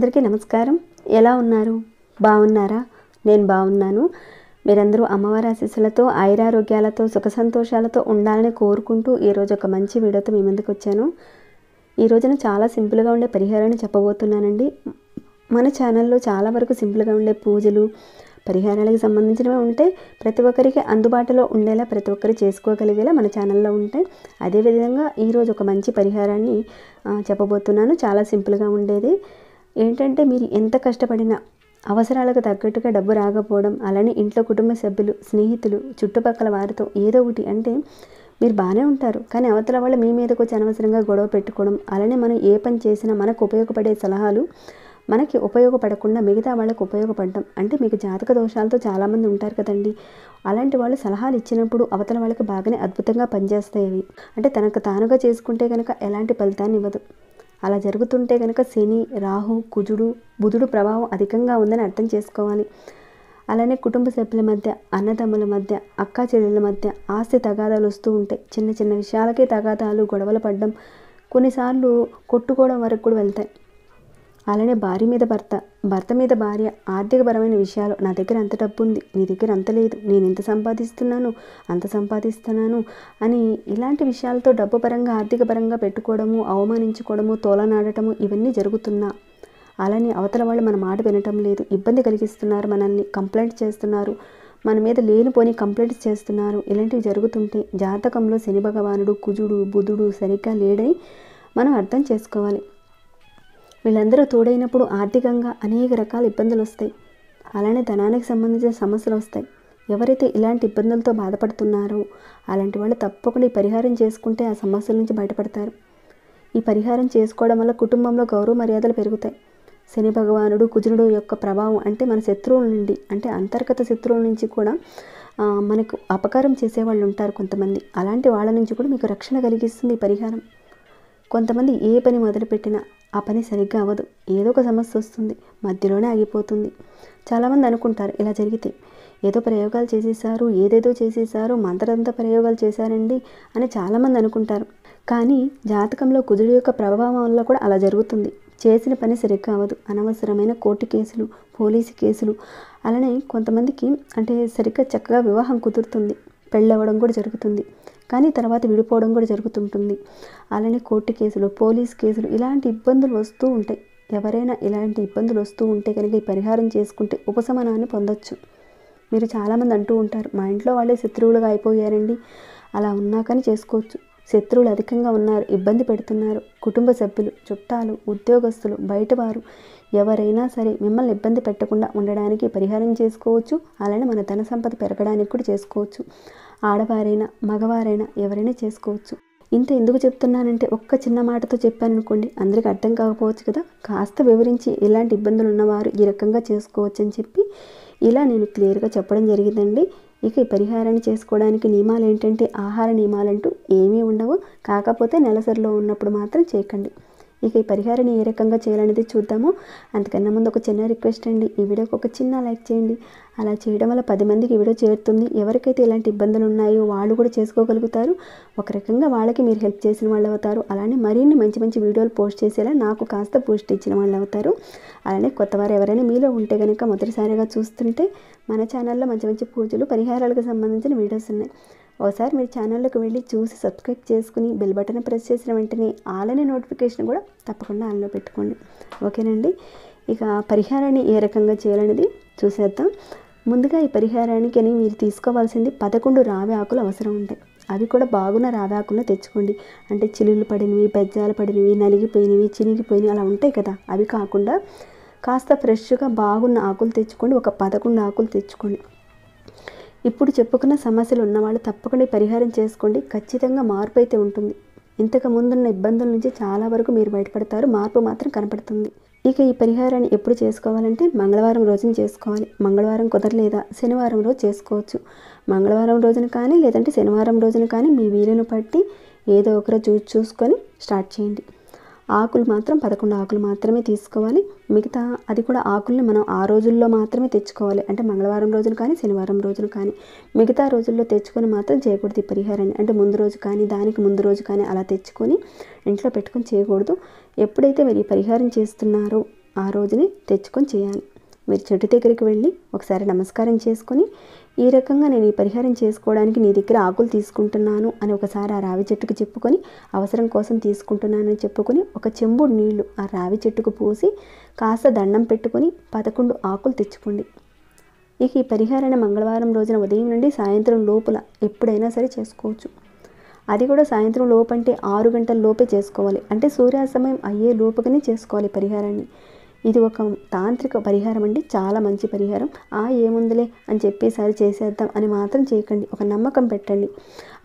అందరికీ నమస్కారం. ఎలా ఉన్నారు? బాగున్నారా? నేను బాగున్నాను. మీరందరూ అమ్మవారి ఆశీస్సులతో ఆయురారోగ్యాలతో సుఖ సంతోషాలతో ఉండాలని కోరుకుంటూ ఈరోజు ఒక మంచి వీడియోతో మీ ముందుకు వచ్చాను. ఈ రోజున చాలా సింపుల్గా ఉండే పరిహారాన్ని చెప్పబోతున్నానండి. మన ఛానల్లో చాలా వరకు సింపుల్గా ఉండే పూజలు పరిహారాలకు సంబంధించినవి ఉంటే ప్రతి ఒక్కరికి అందుబాటులో ఉండేలా ప్రతి ఒక్కరు చేసుకోగలిగేలా మన ఛానల్లో ఉంటాయి. అదేవిధంగా ఈరోజు ఒక మంచి పరిహారాన్ని చెప్పబోతున్నాను. చాలా సింపుల్గా ఉండేది. ఏంటంటే మీరు ఎంత కష్టపడినా అవసరాలకు తగ్గట్టుగా డబ్బు రాకపోవడం, అలానే ఇంట్లో కుటుంబ సభ్యులు, స్నేహితులు, చుట్టుపక్కల వారితో ఏదో ఒకటి అంటే మీరు బాగానే ఉంటారు, కానీ అవతల వాళ్ళు మీ మీదకి వచ్చి అనవసరంగా గొడవ పెట్టుకోవడం, అలానే మనం ఏ పని చేసినా మనకు ఉపయోగపడే సలహాలు మనకి ఉపయోగపడకుండా మిగతా వాళ్ళకు ఉపయోగపడడం, అంటే మీకు జాతక దోషాలతో చాలామంది ఉంటారు కదండి. అలాంటి వాళ్ళు సలహాలు ఇచ్చినప్పుడు అవతల వాళ్ళకి బాగానే అద్భుతంగా పనిచేస్తాయి అవి. అంటే తనకు తానుగా చేసుకుంటే కనుక ఎలాంటి ఫలితాన్ని ఇవ్వదు. అలా జరుగుతుంటే కనుక శని, రాహు, కుజుడు, బుధుడు ప్రభావం అధికంగా ఉందని అర్థం చేసుకోవాలి. అలానే కుటుంబ సభ్యుల మధ్య, అన్నదమ్ముల మధ్య, అక్కా చెల్లెళ్ళ మధ్య ఆస్తి తగాదాలు వస్తూ ఉంటాయి. చిన్న చిన్న విషయాలకే తగాదాలు, గొడవలు పడడం, కొన్నిసార్లు కొట్టుకోవడం వరకు కూడా వెళ్తాయి. అలానే భార్య మీద భర్త, భర్త మీద భార్య, ఆర్థికపరమైన విషయాలు, నా దగ్గర అంత డబ్బు ఉంది, నీ దగ్గర అంత లేదు, నేను ఇంత సంపాదిస్తున్నాను, అంత సంపాదిస్తున్నాను అని ఇలాంటి విషయాలతో డబ్బు పరంగా ఆర్థిక పరంగా పెట్టుకోవడము, అవమానించుకోవడము, తోలనాడటము ఇవన్నీ జరుగుతున్నా, అలానే అవతల వాళ్ళు మన మాట వినటం లేదు, ఇబ్బంది కలిగిస్తున్నారు, మనల్ని కంప్లైంట్ చేస్తున్నారు, మన మీద లేనిపోని కంప్లైంట్స్ చేస్తున్నారు, ఇలాంటివి జరుగుతుంటే జాతకంలో శని భగవానుడు, కుజుడు, బుధుడు సరిగ్గా లేడని మనం అర్థం చేసుకోవాలి. వీళ్ళందరూ తోడైనప్పుడు ఆర్థికంగా అనేక రకాల ఇబ్బందులు వస్తాయి. అలానే ధనానికి సంబంధించిన సమస్యలు వస్తాయి. ఎవరైతే ఇలాంటి ఇబ్బందులతో బాధపడుతున్నారో అలాంటి వాళ్ళు తప్పకుండా ఈ పరిహారం చేసుకుంటే ఆ సమస్యల నుంచి బయటపడతారు. ఈ పరిహారం చేసుకోవడం వల్ల కుటుంబంలో గౌరవ మర్యాదలు పెరుగుతాయి. శని భగవానుడు, కుజుడు యొక్క ప్రభావం అంటే మన శత్రువుల నుండి, అంటే అంతర్గత శత్రువుల నుంచి కూడా మనకు అపకారం చేసేవాళ్ళు ఉంటారు కొంతమంది. అలాంటి వాళ్ళ నుంచి కూడా మీకు రక్షణ కలిగిస్తుంది ఈ పరిహారం. కొంతమంది ఏ పని మొదలుపెట్టినా ఆ పని సరిగ్గా అవ్వదు, ఏదో ఒక సమస్య వస్తుంది, మధ్యలోనే ఆగిపోతుంది. చాలామంది అనుకుంటారు ఇలా జరిగితే ఏదో ప్రయోగాలు చేసేసారు, ఏదేదో చేసేసారు, మంత్రంతో ప్రయోగాలు చేశారండి అని చాలామంది అనుకుంటారు. కానీ జాతకంలో కుజుడు యొక్క ప్రభావం వల్ల కూడా అలా జరుగుతుంది. చేసిన పని సరిగ్గా అవ్వదు, అనవసరమైన కోర్టు కేసులు, పోలీసు కేసులు, అలానే కొంతమందికి అంటే సరిగ్గా చక్కగా వివాహం కుదురుతుంది, పెళ్ళవడం కూడా జరుగుతుంది, కానీ తర్వాత విడిపోవడం కూడా జరుగుతుంటుంది. అలానే కోర్టు కేసులు, పోలీస్ కేసులు ఇలాంటి ఇబ్బందులు వస్తూ ఉంటాయి. ఎవరైనా ఇలాంటి ఇబ్బందులు వస్తూ ఉంటే కనుక ఈ పరిహారం చేసుకుంటే ఉపశమనాన్ని పొందొచ్చు. మీరు చాలామంది అంటూ ఉంటారు, మా ఇంట్లో వాళ్ళే శత్రువులుగా అయిపోయారండి. అలా ఉన్నా కానీ చేసుకోవచ్చు. శత్రువులు అధికంగా ఉన్నారు, ఇబ్బంది పెడుతున్నారు, కుటుంబ సభ్యులు, చుట్టాలు, ఉద్యోగస్తులు, బయటవారు ఎవరైనా సరే మిమ్మల్ని ఇబ్బంది పెట్టకుండా ఉండడానికి పరిహారం చేసుకోవచ్చు. అలానే మన ధన సంపద పెరగడానికి కూడా చేసుకోవచ్చు. ఆడవారైనా మగవారైనా ఎవరైనా చేసుకోవచ్చు. ఇంత ఎందుకు చెప్తున్నానంటే ఒక్క చిన్న మాటతో చెప్పాను అనుకోండి, అందరికీ అర్థం కాకపోవచ్చు కదా. కాస్త వివరించి ఇలాంటి ఇబ్బందులు ఉన్నవారు ఈ రకంగా చేసుకోవచ్చు అని చెప్పి ఇలా నేను క్లియర్గా చెప్పడం జరిగిందండి. ఇక ఈ పరిహారాన్ని చేసుకోవడానికి నియమాలు ఏంటంటే ఆహార నియమాలంటూ ఏమీ ఉండవు, కాకపోతే నెలసరిలో ఉన్నప్పుడు మాత్రం చేయకండి. ఇక ఈ పరిహారాన్ని ఏ రకంగా చేయాలనేది చూద్దాము. అంతకన్నా ముందు ఒక చిన్న రిక్వెస్ట్ అండి, ఈ వీడియోకి ఒక చిన్న లైక్ చేయండి. అలా చేయడం వల్ల 10 మందికి ఈ వీడియో చేరుతుంది. ఎవరికైతే ఇలాంటి ఇబ్బందులు ఉన్నాయో వాళ్ళు కూడా చేసుకోగలుగుతారు. ఒక రకంగా వాళ్ళకి మీరు హెల్ప్ చేసిన వాళ్ళు అవుతారు. అలానే మరిన్ని మంచి మంచి వీడియోలు పోస్ట్ చేసేలా నాకు కాస్త బూస్ట్ ఇచ్చిన వాళ్ళు అవుతారు. అలానే కొత్తవారు ఎవరైనా మీలో ఉంటే కనుక మొదటిసారిగా చూస్తుంటే మన ఛానల్లో మంచి మంచి పూజలు, పరిహారాలకు సంబంధించిన వీడియోస్ ఉన్నాయి. ఒకసారి మీరు ఛానల్లోకి వెళ్ళి చూసి సబ్స్క్రైబ్ చేసుకుని బెల్ బటన్ ప్రెస్ చేసిన వెంటనే ఆల్ అనే నోటిఫికేషన్ కూడా తప్పకుండా ఆన్లో పెట్టుకోండి. ఓకేనండి. ఇక పరిహారాన్ని ఏ రకంగా చేయాలనేది చూసేద్దాం. ముందుగా ఈ పరిహారానికి అని మీరు తీసుకోవాల్సింది 11 రావి ఆకులు అవసరం ఉంటాయి. అవి కూడా బాగున్న రావి ఆకులను తెచ్చుకోండి. అంటే చిల్లులు పడినవి, బెజ్జాలు పడినవి, నలిగిపోయినవి, చినిగిపోయినవి అలా ఉంటాయి కదా, అవి కాకుండా కాస్త ఫ్రెష్గా బాగున్న ఆకులు తెచ్చుకోండి. ఒక 11 ఆకులు తెచ్చుకోండి. ఇప్పుడు చెప్పుకున్న సమస్యలు ఉన్నవాళ్ళు తప్పకుండా పరిహారం చేసుకోండి. ఖచ్చితంగా మార్పు అయితే ఉంటుంది. ఇంతకు ముందున్న ఇబ్బందుల నుంచి చాలా వరకు మీరు బయటపడతారు. మార్పు మాత్రం కనపడుతుంది. ఇక ఈ పరిహారాన్ని ఎప్పుడు చేసుకోవాలంటే మంగళవారం రోజున చేసుకోవాలి. మంగళవారం కుదరలేదా శనివారం రోజు చేసుకోవచ్చు. మంగళవారం రోజున కానీ లేదంటే శనివారం రోజున కానీ మీ వీలును బట్టి ఏదో ఒక రోజు చూసుకొని స్టార్ట్ చేయండి. ఆకులు మాత్రం 11 ఆకులు మాత్రమే తీసుకోవాలి. మిగతా అది కూడా ఆకుల్ని మనం ఆ రోజుల్లో మాత్రమే తెచ్చుకోవాలి. అంటే మంగళవారం రోజున కానీ శనివారం రోజున కానీ మిగతా రోజుల్లో తెచ్చుకొని మాత్రం చేయకూడదు ఈ పరిహారాన్ని. అంటే ముందు రోజు కానీ దానికి ముందు రోజు కానీ అలా తెచ్చుకొని ఇంట్లో పెట్టుకొని చేయకూడదు. ఎప్పుడైతే మీరు ఈ పరిహారం చేస్తున్నారో ఆ రోజుని తెచ్చుకొని చేయాలి. మీరు చెట్టు దగ్గరికి వెళ్ళి ఒకసారి నమస్కారం చేసుకొని, ఈ రకంగా నేను ఈ పరిహారం చేసుకోవడానికి నీ దగ్గర ఆకులు తీసుకుంటున్నాను అని ఒకసారి ఆ రావి చెట్టుకు చెప్పుకొని, అవసరం కోసం తీసుకుంటున్నానని చెప్పుకొని, ఒక చెంబుడు నీళ్లు ఆ రావి చెట్టుకు పోసి కాస్త దండం పెట్టుకొని 11 ఆకులు తెచ్చుకోండి. ఇక ఈ పరిహారాన్ని మంగళవారం రోజున ఉదయం నుండి సాయంత్రం లోపల ఎప్పుడైనా సరే చేసుకోవచ్చు. అది కూడా సాయంత్రం లోపు అంటే 6 గంటల లోపే చేసుకోవాలి. అంటే సూర్యాస్తమయం అయ్యే లోపుగానే చేసుకోవాలి పరిహారాన్ని. ఇది ఒక తాంత్రిక పరిహారం అండి, చాలా మంచి పరిహారం. ఏముందిలే అని చెప్పేసారి చేసేద్దాం అని మాత్రం చేయకండి. ఒక నమ్మకం పెట్టండి.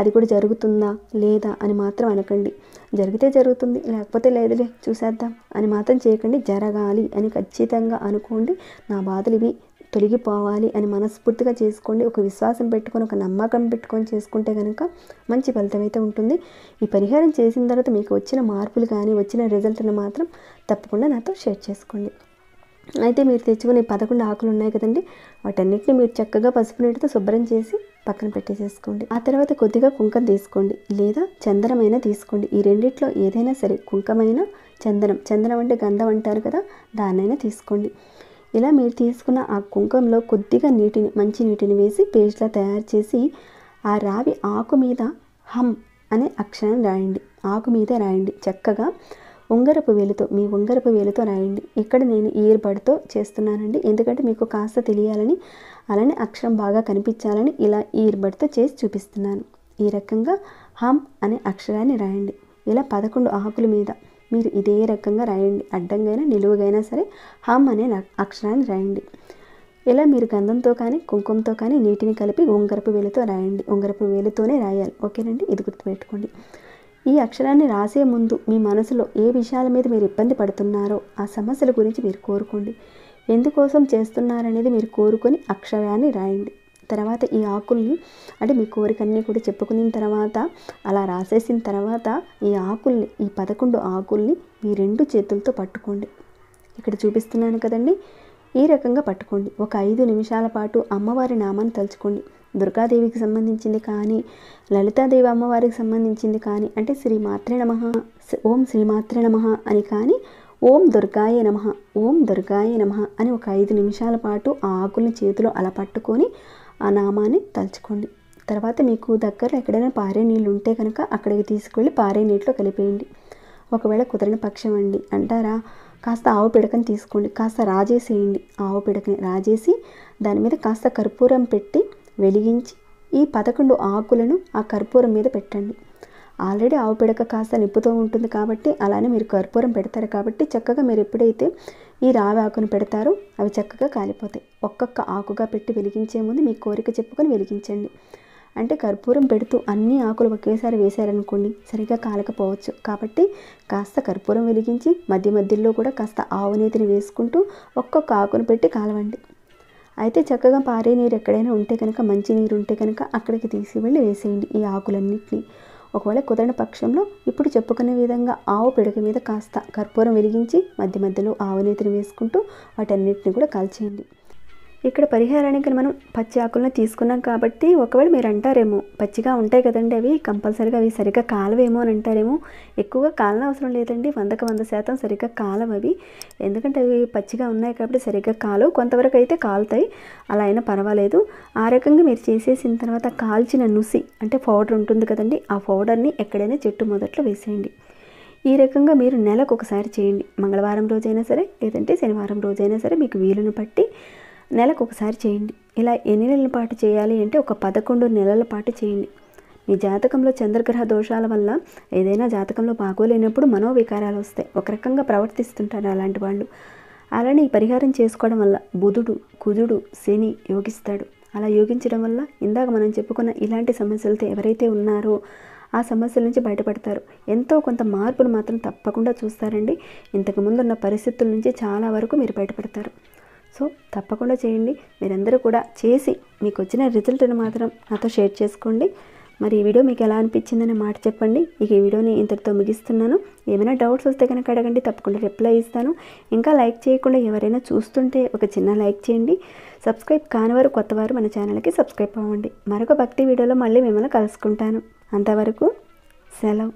అది కూడా జరుగుతుందా లేదా అని మాత్రం అనకండి. జరిగితే జరుగుతుంది, లేకపోతే లేదులే చూసేద్దాం అని మాత్రం చేయకండి. జరగాలి అని ఖచ్చితంగా అనుకోండి. నా బాధలు ఇవి తొలగిపోవాలి అని మనస్ఫూర్తిగా చేసుకోండి. ఒక విశ్వాసం పెట్టుకొని, ఒక నమ్మకం పెట్టుకొని చేసుకుంటే కనుక మంచి ఫలితం అయితే ఉంటుంది. ఈ పరిహారం చేసిన తర్వాత మీకు వచ్చిన మార్పులు కానీ వచ్చిన రిజల్ట్ని మాత్రం తప్పకుండా నాతో షేర్ చేసుకోండి. అయితే మీరు తెచ్చుకునే 11 ఆకులు ఉన్నాయి కదండి, వాటన్నిటిని మీరు చక్కగా పసుపు నీటితో శుభ్రం చేసి పక్కన పెట్టేసేసుకోండి. ఆ తర్వాత కొద్దిగా కుంకం తీసుకోండి, లేదా చందనమైనా తీసుకోండి. ఈ రెండిట్లో ఏదైనా సరే, కుంకమైన చందనం, చందనం అంటే గంధం అంటారు కదా, దాన్నైనా తీసుకోండి. ఇలా మీరు తీసుకున్న ఆ కుంకంలో కొద్దిగా నీటిని, మంచి నీటిని వేసి పేస్ట్లా తయారు చేసి ఆ రావి ఆకు మీద హమ్ అనే అక్షరాన్ని రాయండి. ఆకు మీద రాయండి. చక్కగా ఉంగరపు వేలుతో, మీ ఉంగరపు వేలుతో రాయండి. ఇక్కడ నేను ఇయర్ బడ్తో చేస్తున్నానండి, ఎందుకంటే మీకు కాస్త తెలియాలని, అలానే అక్షరం బాగా కనిపించాలని ఇలా ఇయర్ బడ్తో చేసి చూపిస్తున్నాను. ఈ రకంగా హమ్ అనే అక్షరాన్ని రాయండి. ఇలా 11 ఆకుల మీద మీరు ఇదే రకంగా రాయండి. అడ్డంగైనా నిలువుగైనా సరే హమ్ అనే అక్షరాన్ని రాయండి. ఇలా మీరు గంధంతో కానీ కుంకుమతో కానీ నీటిని కలిపి ఉంగరపు వేలుతో రాయండి. ఉంగరపు వేలుతోనే రాయాలి, ఓకేనండి? ఇది గుర్తుపెట్టుకోండి. ఈ అక్షరాన్ని రాసే ముందు మీ మనసులో ఏ విషయాల మీద మీరు ఇబ్బంది పడుతున్నారో ఆ సమస్యల గురించి మీరు కోరుకోండి. ఎందుకోసం చేస్తున్నారనేది మీరు కోరుకొని అక్షరాన్ని రాయండి. తర్వాత ఈ ఆకుల్ని, అంటే మీ కోరికన్నీ కూడా చెప్పుకున్న తర్వాత, అలా రాసేసిన తర్వాత ఈ ఆకుల్ని, ఈ 11 ఆకుల్ని మీ 2 చేతులతో పట్టుకోండి. ఇక్కడ చూపిస్తున్నాను కదండి, ఈ రకంగా పట్టుకోండి. ఒక 5 నిమిషాల పాటు అమ్మవారి నామాన్ని తలుచుకోండి. దుర్గాదేవికి సంబంధించింది కానీ, లలితాదేవి అమ్మవారికి సంబంధించింది కానీ, అంటే శ్రీమాత్రే నమః, ఓం శ్రీమాత్రే నమః అని కానీ, ఓం దుర్గాయ నమః, ఓం దుర్గాయ నమః అని ఒక 5 నిమిషాల పాటు ఆ ఆకుల్ని చేతిలో అలా పట్టుకొని ఆ నామాన్ని తలుచుకోండి. తర్వాత మీకు దగ్గరలో ఎక్కడైనా పారే నీళ్ళు ఉంటే కనుక అక్కడికి తీసుకువెళ్ళి పారే నీటిలో కలిపేయండి. ఒకవేళ కుదరని పక్షం అండి అంటారా, కాస్త ఆవు పిడకని తీసుకోండి, కాస్త రాజేసేయండి. ఆవు పిడకని రాజేసి దాని మీద కాస్త కర్పూరం పెట్టి వెలిగించి ఈ 11 ఆకులను ఆ కర్పూరం మీద పెట్టండి. ఆల్రెడీ ఆవు పిడక కాస్త నిప్పుతో ఉంటుంది కాబట్టి, అలానే మీరు కర్పూరం పెడతారు కాబట్టి, చక్కగా మీరు ఎప్పుడైతే ఈ రావి ఆకును పెడతారో అవి చక్కగా కాలిపోతాయి. ఒక్కొక్క ఆకుగా పెట్టి వెలిగించే ముందు మీ కోరిక చెప్పుకొని వెలిగించండి. అంటే కర్పూరం పెడుతూ అన్ని ఆకులు ఒకేసారి వేశారనుకోండి, సరిగా కాలకపోవచ్చు. కాబట్టి కాస్త కర్పూరం వెలిగించి మధ్య మధ్యలో కూడా కాస్త ఆవు నేతిని వేసుకుంటూ ఒక్కొక్క ఆకును పెట్టి కాలవండి. అయితే చక్కగా పారే నీరు ఎక్కడైనా ఉంటే కనుక, మంచి నీరు ఉంటే కనుక అక్కడికి తీసుకువెళ్ళి వేసేయండి ఈ ఆకులన్నింటినీ. ఒకవేళ కుదరని పక్షంలో ఇప్పుడు చెప్పుకునే విధంగా ఆవు పిడక మీద కాస్త కర్పూరం వెలిగించి మధ్య మధ్యలో ఆవు నేతిని వేసుకుంటూ వాటన్నిటిని కూడా కాల్చేయండి. ఇక్కడ పరిహారానికి మనం పచ్చి ఆకులను తీసుకున్నాం కాబట్టి, ఒకవేళ మీరు అంటారేమో పచ్చిగా ఉంటాయి కదండి అవి, కంపల్సరీగా అవి సరిగ్గా కాలవేమో అని అంటారేమో. ఎక్కువగా కాలన అవసరం లేదండి, 100% సరిగ్గా కాలవు అవి. ఎందుకంటే అవి పచ్చిగా ఉన్నాయి కాబట్టి సరిగ్గా కాలవు. కొంతవరకు అయితే కాలుతాయి, అలా అయినా పర్వాలేదు. ఆ రకంగా మీరు చేసేసిన తర్వాత కాల్చిన నుసి అంటే పౌడర్ ఉంటుంది కదండి, ఆ పౌడర్ని ఎక్కడైనా చెట్టు మొదట్లో వేసేయండి. ఈ రకంగా మీరు నెలకు ఒకసారి చేయండి. మంగళవారం రోజైనా సరే, లేదంటే శనివారం రోజైనా సరే, మీకు వీలును బట్టి నెలకు ఒకసారి చేయండి. ఇలా ఎన్ని నెలల పాటు చేయాలి అంటే ఒక 11 నెలల పాటు చేయండి. మీ జాతకంలో చంద్రగ్రహ దోషాల వల్ల ఏదైనా జాతకంలో బాగోలేనప్పుడు మనోవికారాలు వస్తాయి, ఒక రకంగా ప్రవర్తిస్తుంటారు అలాంటి వాళ్ళు. అలానే ఈ పరిహారం చేసుకోవడం వల్ల బుధుడు, కుజుడు, శని యోగిస్తాడు. అలా యోగించడం వల్ల ఇందాక మనం చెప్పుకున్న ఇలాంటి సమస్యలతో ఎవరైతే ఉన్నారో ఆ సమస్యల నుంచి బయటపడతారు. ఎంతో కొంత మార్పును మాత్రం తప్పకుండా చూస్తారండి. ఇంతకుముందు ఉన్న పరిస్థితుల నుంచి చాలా వరకు మీరు బయటపడతారు. సో తప్పకుండా చేయండి. మీరందరూ కూడా చేసి మీకు వచ్చిన రిజల్ట్ని మాత్రం నాతో షేర్ చేసుకోండి. మరి ఈ వీడియో మీకు ఎలా అనిపించిందనే మాట చెప్పండి. ఇక ఈ వీడియోని ఇంతటితో ముగిస్తున్నాను. ఏమైనా డౌట్స్ వస్తే కనుక అడగండి, తప్పకుండా రిప్లై ఇస్తాను. ఇంకా లైక్ చేయకుండా ఎవరైనా చూస్తుంటే ఒక చిన్న లైక్ చేయండి. సబ్స్క్రైబ్ కానివారు, కొత్తవారు మన ఛానల్కి సబ్స్క్రైబ్ అవ్వండి. మరొక భక్తి వీడియోలో మళ్ళీ మిమ్మల్ని కలుసుకుంటాను. అంతవరకు సెలవు.